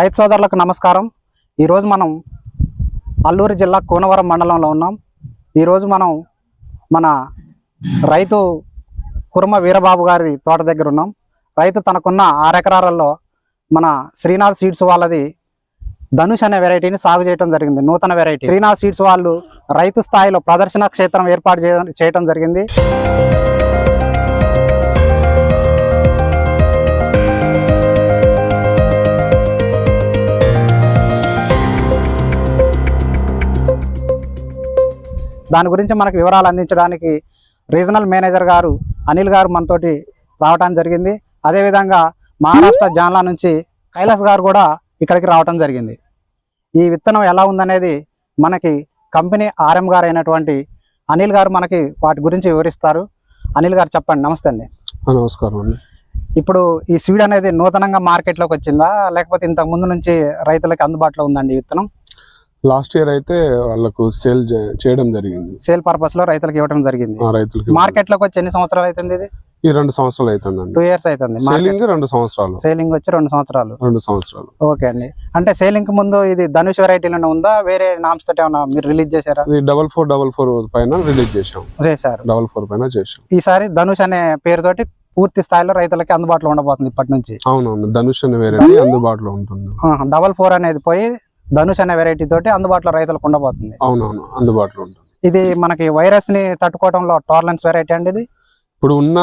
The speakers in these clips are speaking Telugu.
రైతు సోదరులకు నమస్కారం. ఈరోజు మనం అల్లూరు జిల్లా కూనవరం మండలంలో ఉన్నాం. ఈరోజు మనం మన రైతు కుర్మ వీరబాబు గారి తోట దగ్గర ఉన్నాం. రైతు తనకున్న 6 ఎకరాలలో మన శ్రీనాథ్ సీడ్స్ వాళ్ళది ధనుష్ అనే వెరైటీని సాగు చేయడం జరిగింది. నూతన వెరైటీ శ్రీనాథ్ సీడ్స్ వాళ్ళు రైతు స్థాయిలో ప్రదర్శన క్షేత్రం ఏర్పాటు చేయడం జరిగింది. దాని గురించి మనకు వివరాలు అందించడానికి రీజనల్ మేనేజర్ గారు అనిల్ గారు మనతోటి రావడం జరిగింది. అదేవిధంగా మహారాష్ట్ర జాన్లా నుంచి కైలాస్ గారు కూడా ఇక్కడికి రావడం జరిగింది. ఈ విత్తనం ఎలా ఉందనేది మనకి కంపెనీ ఆర్ఎం గారు అయినటువంటి అనిల్ గారు మనకి వాటి గురించి వివరిస్తారు. అనిల్ గారు చెప్పండి. నమస్తే అండి. నమస్కారం అండి. ఇప్పుడు ఈ సీడ్ అనేది నూతనంగా మార్కెట్లోకి వచ్చిందా లేకపోతే ఇంతకు ముందు నుంచి రైతులకి అందుబాటులో ఉందండి ఈ విత్తనం? లాస్ట్ ఇయర్ అయితే వాళ్ళకు సేల్ చేయడం జరిగింది. సేల్ పర్పస్ లో రైతులకు ఇవ్వడం జరిగింది. రైతులకి మార్కెట్ లోకి వచ్చి ఎన్ని సంవత్సరాలు అవుతుంది? ఇది ఈ 2 సంవత్సరాలు అవుతుందండి. 2 years అవుతుంది. సేలింగ్ 2 సంవత్సరాలు. సేలింగ్ వచ్చి 2 సంవత్సరాలు. 2 సంవత్సరాలు. ఓకే అండి. అంటే సేలింగ్ కి ముందు ఇది ధనుష్ వెరైటీలోనే ఉందా, వేరే నామ్స్ తోటి ఏమన్నా మీరు రిలీజ్ చేశారా? ఇది 4444 పైన రిలీజ్ చేశారు. 44 పైన చేశాం. ఈసారి ధనుష్ అనే పేరుతోటి పూర్తి స్థాయిలో రైతులకి అందుబాటులో ఉండబోతుంది ఇప్పటి నుంచి. అవునవును, ధనుష్ అనే వెరైటీ అందుబాటులో ఉంటుంది. 44 అనేది పోయి ధనుష్ అనే వెరైటీ తోటి అందుబాటులో రైతులకు ఉండబోతుంది. అవునవును, అందుబాటులో ఉంటుంది. ఇది మనకి వైరస్ ని తట్టుకోవడంలో టాలరెన్స్ వెరైటీ అండి. ఇది ఇప్పుడు ఉన్న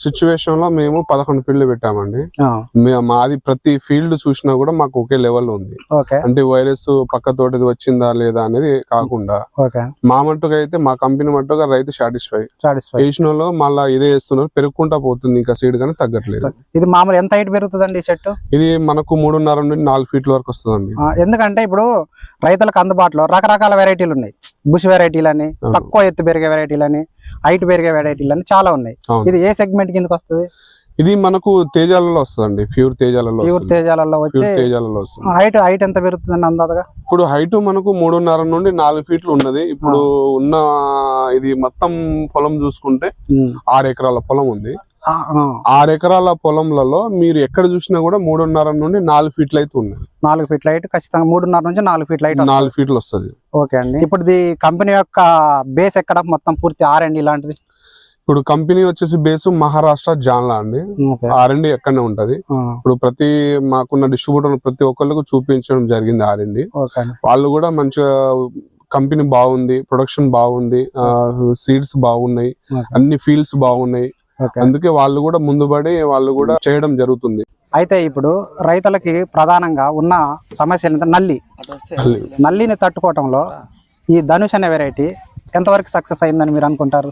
సిచ్యువేషన్ లో మేము 11 ఫీల్డ్ పెట్టామండి. మాది ప్రతి ఫీల్డ్ చూసినా కూడా మాకు ఒకే లెవెల్ ఉంది. అంటే వైరస్ పక్క తోటి వచ్చిందా లేదా అనేది కాకుండా మా మట్టుగా అయితే మా కంపెనీ మట్టుగా రైతు సాటిస్ఫై వేసిన వాళ్ళు మళ్ళీ ఇదే వేస్తున్నారు, పెరుగుకుంటా పోతుంది. ఇంకా సీడ్ కానీ తగ్గట్లేదు. ఇది మామూలు ఎంత హైట్ పెరుగుతుందండి ఈ చెట్టు? ఇది మనకు 3.5 నుండి 4 ఫీట్ల వరకు వస్తుందండి. ఎందుకంటే ఇప్పుడు రైతులకు అందుబాటులో రకరకాల వెరైటీలు ఉన్నాయి. బుష్ వెరైటీలని, తక్కువ ఎత్తు పెరిగే వెరైటీలని, హైట్ పెరిగే వెరైటీలని చాలా ఉన్నాయి. ఇది ఏ సెగ్మెంట్ కిందకి వస్తుంది? ఇది మనకు తేజాలలో వస్తుందండి. ప్యూర్ తేజాలలో వచ్చి హైట్ ఎంత పెరుగుతుందండి అందాజగా? ఇప్పుడు హైట్ మనకు 3.5 నుండి 4 ఫీట్లు ఉన్నది. ఇప్పుడు ఉన్న ఇది మొత్తం పొలం చూసుకుంటే 6 ఎకరాల పొలం ఉంది. 6 ఎకరాల పొలంలలో మీరు ఎక్కడ చూసినా కూడా 3.5 నుండి 4 ఫీట్లు అయితే ఉన్నాయి. 4 ఫీట్ల హైట్ ఖచ్చితంగా 3.5 నుంచి 4 ఫీట్ల హైట్ 4 ఫీట్లు వస్తుంది. ఓకే అండి. ఇప్పుడు ఈ కంపెనీ యొక్క బేస్ ఎక్కడ మొత్తం పూర్తి R&D లాంటిది? ఇప్పుడు కంపెనీ వచ్చేసి బేస్ మహారాష్ట్ర జాన్లా అండి. R&D ఎక్కడనే ఉంటది. ఇప్పుడు ప్రతి మాకున్న డిస్ట్రిబ్యూటర్ ప్రతి ఒక్కరికి చూపించడం జరిగింది R&D. వాళ్ళు కూడా మంచిగా కంపెనీ బాగుంది, ప్రొడక్షన్ బాగుంది, సీడ్స్ బాగున్నాయి, అన్ని ఫీల్డ్స్ బాగున్నాయి. అందుకే వాళ్ళు కూడా ముందుబడి వాళ్ళు కూడా చేయడం జరుగుతుంది. అయితే ఇప్పుడు రైతులకి ప్రధానంగా ఉన్న సమస్య నల్లిని తట్టుకోవటంలో ఈ ధనుష్ అనే వెరైటీ ఎంతవరకు సక్సెస్ అయిందని మీరు అనుకుంటారు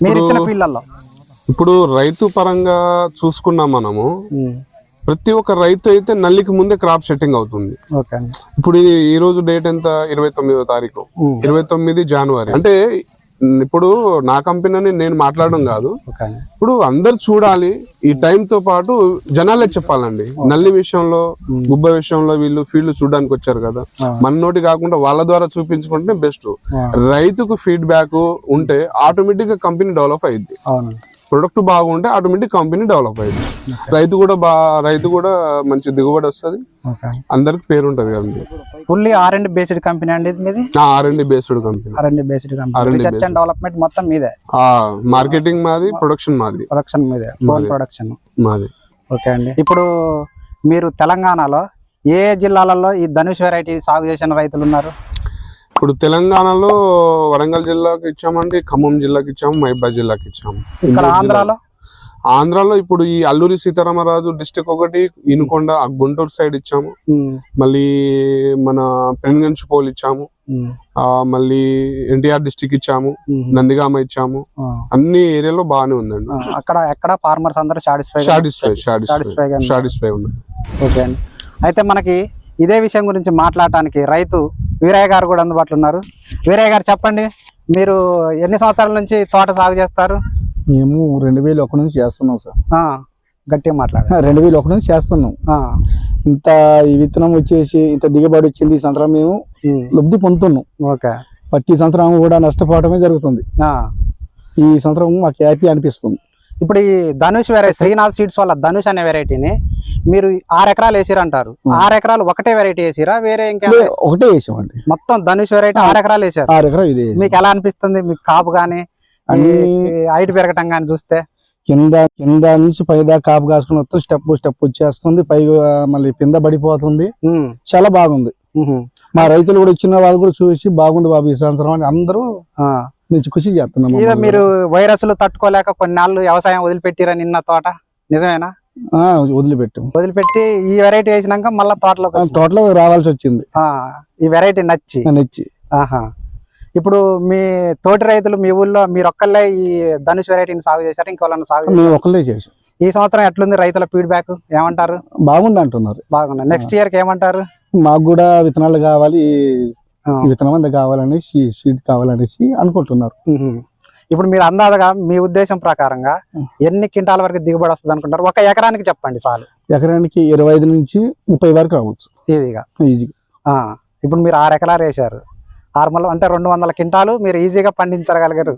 మీరు ఇచ్చిన ఫీల్డ్లలో? ఇప్పుడు రైతు పరంగా చూసుకున్నాం మనము, ప్రతి ఒక్క రైతు అయితే నల్లికి ముందే క్రాప్ సెట్టింగ్ అవుతుంది. ఇప్పుడు ఈ రోజు డేట్ ఎంత? 29వ తారీఖు, 29 జనవరి. అంటే ఇప్పుడు నా కంపెనీ నేను మాట్లాడడం కాదు, ఇప్పుడు అందరు చూడాలి. ఈ టైం తో పాటు జనాలే చెప్పాలండి. నల్లి విషయంలో, గుబ్బ విషయంలో వీళ్ళు ఫీల్డ్ చూడడానికి వచ్చారు కదా, మన నోటి కాకుండా వాళ్ళ ద్వారా చూపించుకుంటే బెస్ట్. రైతుకు ఫీడ్బ్యాక్ ఉంటే ఆటోమేటిక్ గా కంపెనీ డెవలప్ అయ్యింది. ప్రొడక్ట్ బాగుంటే ఆటోమేటిక్ కంపెనీ డెవలప్ అయ్యింది. రైతు కూడా మంచి దిగుబడి వస్తుంది, అందరికి పేరు ఉంటది కదండి. ఫుల్లీ R&D బేస్డ్ కంపెనీ అండి మీది? R&D based company. Research and development మొత్తం మీదే? మార్కెటింగ్ మాది, ప్రొడక్షన్ మాది. ప్రొడక్షన్ మాది. ఓకే అండి. ఇప్పుడు మీరు తెలంగాణలో ఏ జిల్లాలలో ఈ ధనుష్ వెరైటీ సాగు చేసిన రైతులు ఉన్నారు? ఇప్పుడు తెలంగాణలో వరంగల్ జిల్లాకి ఇచ్చామండి, ఖమ్మం జిల్లాకి ఇచ్చాము, మహబూబాబాద్ జిల్లాకి ఇచ్చాము. ఇక్కడ ఆంధ్రాలో ఇప్పుడు ఈ అల్లూరి సీతారామరాజు డిస్టిక్ ఒకటి, ఇనుకొండ, గుంటూరు సైడ్ ఇచ్చాము, మళ్ళీ మన పెనుగంచిపోల్ ఇచ్చాము, మళ్ళీ ఎన్టీఆర్ డిస్టిక్ ఇచ్చాము, నందిగామ ఇచ్చాము. అన్ని ఏరియాలో బాగానే ఉందండి. అక్కడ ఫార్మర్స్ అందరూ సాటిస్ఫై ఉన్నారు. ఓకే అండి. అయితే మనకి ఇదే విషయం గురించి మాట్లాడటానికి రైతు వీరయ్య గారు కూడా అందుబాటులో ఉన్నారు. వీరయ్య గారు చెప్పండి, మీరు ఎన్ని సంవత్సరాల నుంచి తోట సాగు చేస్తారు? మేము 2001 నుంచి చేస్తున్నాం సార్. గట్టిగా మాట్లాడు. 2001 నుంచి చేస్తున్నాం. ఇంత ఈ విత్తనం వచ్చేసి ఇంత దిగుబడి వచ్చింది. ఈ సంవత్సరం మేము లబ్ధి పొందుతున్నాం. ఓకే. ప్రతి సంవత్సరం కూడా నష్టపోవడమే జరుగుతుంది. ఈ సంవత్సరం మాకు హ్యాపీ అనిపిస్తుంది. ఇప్పుడు ఈ ధనుష్ వెరైటీ శ్రీనాథ్ సీడ్స్ వల్ల ధనుష్ అనే వెరైటీని మీరు 6 ఎకరాలు వేసిరు అంటారు. 6 ఎకరాలు ఒకటే వెరైటీ వేసిరా వేరే ఇంకా ఒకటే వేసామండి. మొత్తం ధనుష్ వెరైటీ 6 ఎకరాలు వేసారు. 6 ఎకరాలు ఇది. మీకు ఎలా అనిపిస్తుంది? మీకు కాపు గానీ హైట్ పెరగటం గానీ చూస్తే కింద నుంచి పై దాకా కాపు కాసుకుని వస్తుంది, స్టెప్ వచ్చేస్తుంది, పై మళ్ళీ కింద పడిపోతుంది. చాలా బాగుంది. మా రైతులు కూడా ఇచ్చిన వాళ్ళు కూడా చూసి బాగుంది బాబు ఈ సంవత్సరం అని అందరూ నుంచి కృషి చేస్తున్నాం. ఇదే మీరు వైరస్లు తట్టుకోలేక కొన్నాళ్ళు వ్యవసాయం వదిలిపెట్టిరా నిన్న తోట నిజమేనా? వదిలిపెట్టి ఈ వెరైటీ వేసినాక మళ్ళీ తోటలో రావాల్సి వచ్చింది. ఈ వెరైటీ నచ్చి. ఆహా. ఇప్పుడు మీ తోటి రైతులు మీ ఊళ్ళో మీరు ఒక్కళ్ళే ఈ ధనుష్ వెరైటీని సాగు చేశారు, ఇంకోళ్ళని సాగు ఒక్కళ్ళే చేసాం. ఈ సంవత్సరం ఎట్లుంది రైతుల ఫీడ్బ్యాక్? ఏమంటారు? బాగుంది అంటున్నారు. బాగుంది. నెక్స్ట్ ఇయర్ కి ఏమంటారు? మాకు కూడా విత్తనాలు కావాలి, విత్తనం అంతా కావాలనేసి సీడ్ కావాలనేసి అనుకుంటున్నారు. ఇప్పుడు మీరు అందాజగా మీ ఉద్దేశం ప్రకారంగా ఎన్ని క్వింటాల వరకు దిగుబడి వస్తుంది అనుకుంటారు? ఒక ఎకరానికి చెప్పండి చాలు. ఎకరానికి 25 నుంచి 30 వరకు రావచ్చు ఈజీగా. ఇప్పుడు మీరు 6 ఎకరాలు వేసారు. 6 అంటే 200 క్వింటాలు మీరు ఈజీగా పండించగలిగారు.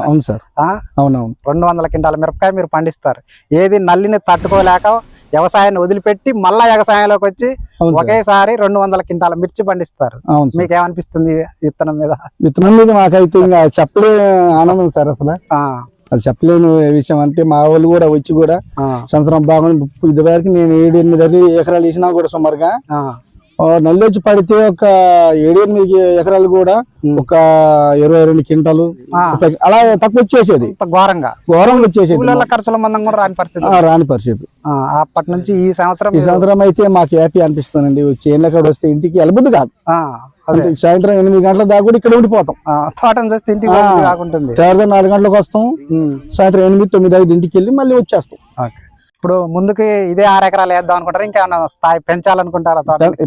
అవును సార్. అవునవును. 200 క్వింటాల మిరపకాయ మీరు పండిస్తారు. ఏది నల్లిని తట్టుకోలేక వ్యవసాయాన్ని వదిలిపెట్టి మళ్ళా వ్యవసాయంలోకి వచ్చి ఒకేసారి 200 క్వింటాల మిర్చి పండిస్తారు. మీకు ఏమనిపిస్తుంది విత్తనం మీద? విత్తనం మీద మాకైతే ఇంకా చెప్పలే ఆనందం సార్. అసలు అది చెప్పలేని విషయం. అంటే మా వాళ్ళు కూడా వచ్చి కూడా సంవత్సరం బాగుంది. ఇదివరకు నేను 7-8 ఎకరాలు వేసినా కూడా సుమారుగా నల్లి వచ్చి పడితే ఒక 7-8 ఎకరాలు కూడా ఒక 22 క్వింటాలు అలా తక్కువ వచ్చేసేది. ఘోరంగా వచ్చేసేది. ఖర్చుల మందం కూడా రాని పరిస్థితి. అప్పటి నుంచి ఈ సంవత్సరం అయితే మాకు హ్యాపీ అనిపిస్తుందండి. వచ్చి ఏళ్ళక్కడ వస్తే ఇంటికి వెళ్ళబుద్ది కాదు. సాయంత్రం 8 గంటల దాకా కూడా ఇక్కడ ఉండిపోతాం. తోటను చూస్తే ఇంటికి కాకుంటుంది. 4 గంటలకు వస్తాం, సాయంత్రం 8-9 ఇంటికి వెళ్ళి మళ్ళీ వచ్చేస్తాం. ఇప్పుడు ముందుకి ఇదే 6 ఎకరాలు వేద్దాం అనుకుంటారా? ఇంకేమన్నా స్థాయి పెంచాలనుకుంటారా?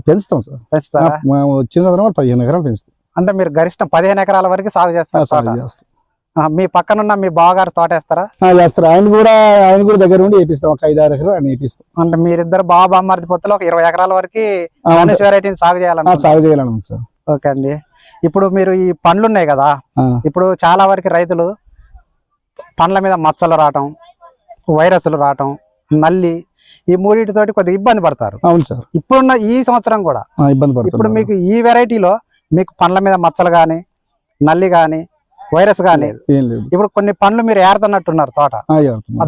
పెంచుతాం సార్. పెంచుతారా? వచ్చిన 15 ఎకరాలు పెంచుతాం. అంటే మీరు గరిష్టం 15 ఎకరాల వరకు సాగు చేస్తారు. మీ పక్కనున్న మీ బావగారు తోట వేస్తారా? చేస్తారు. ఆయన కూడా దగ్గర ఉండి వేపిస్తాం. ఒక 5-6 ఎకరాలు ఆయన వేపిస్తాం. అంటే మీరిద్దరు బావ బామ్మర్ది పొత్తులో ఒక 20 ఎకరాల వరకు వెరైటీని సాగు చేయాలని సార్. ఓకే అండి. ఇప్పుడు మీరు ఈ పండ్లు ఉన్నాయి కదా, ఇప్పుడు చాలా వరకు రైతులు పండ్ల మీద మచ్చలు రావటం, వైరస్లు రావటం, నల్లి, ఈ మూడింటితోటి కొద్దిగా ఇబ్బంది పడతారు. అవును సార్. ఇప్పుడున్న ఈ సంవత్సరం కూడా ఇబ్బంది పడతారు. ఇప్పుడు మీకు ఈ వెరైటీలో మీకు పండ్ల మీద మచ్చలు గాని, నల్లి గాని, వైరస్ గాని ఇప్పుడు కొన్ని పండ్లు మీరు ఏరుతున్నట్టున్నారు తోట,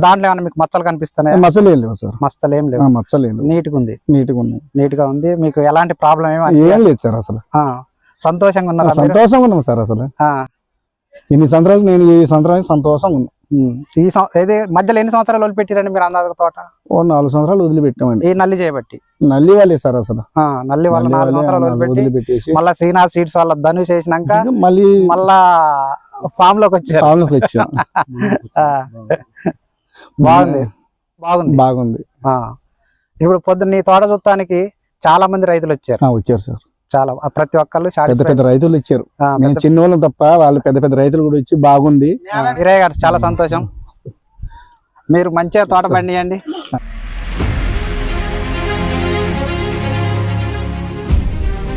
దాంట్లో ఏమైనా మీకు మచ్చలు కనిపిస్తున్నాయి? మచ్చలు ఏం లేవు సార్. మచ్చలు ఏం లేవు. నీట్ గా ఉంది. మీకు ఎలాంటి ప్రాబ్లం ఏం లేదు సార్. అసలు సంతోషంగా ఉన్నారు? సంతోషంగా ఉన్నాం సార్. అసలు ఇన్ని సంవత్సరాలు నేను ఈ సంవత్సరానికి సంతోషంగా ఉన్నా. మధ్యలో ఎన్ని సంవత్సరాలు వదిలిపెట్టారండి మీరు అందాజ తోట? 4 సంవత్సరాలు వదిలిపెట్టామండి. ఈ నల్లి చేయబట్టి. నల్లి వాళ్ళే సార్. అసలు నల్లి వాళ్ళ 4 సంవత్సరాలు వదిలిపెట్టి మళ్ళీ శ్రీనాథ్ సీడ్స్ వాళ్ళ ధనుష్ చేసినాక మళ్ళా ఫామ్ లోకి వచ్చారు. బాగుంది. ఇప్పుడు పొద్దున్న నీ తోట చూడటానికి చాలా మంది రైతులు వచ్చారు సార్. చాలా ప్రతి ఒక్కళ్ళు పెద్ద రైతులు ఇచ్చారు. చిన్న వాళ్ళం తప్ప వాళ్ళు పెద్ద రైతులు కూడా వచ్చి బాగుంది. వీరయ్య గారు చాలా సంతోషం. మీరు మంచిగా తోట పండియండి.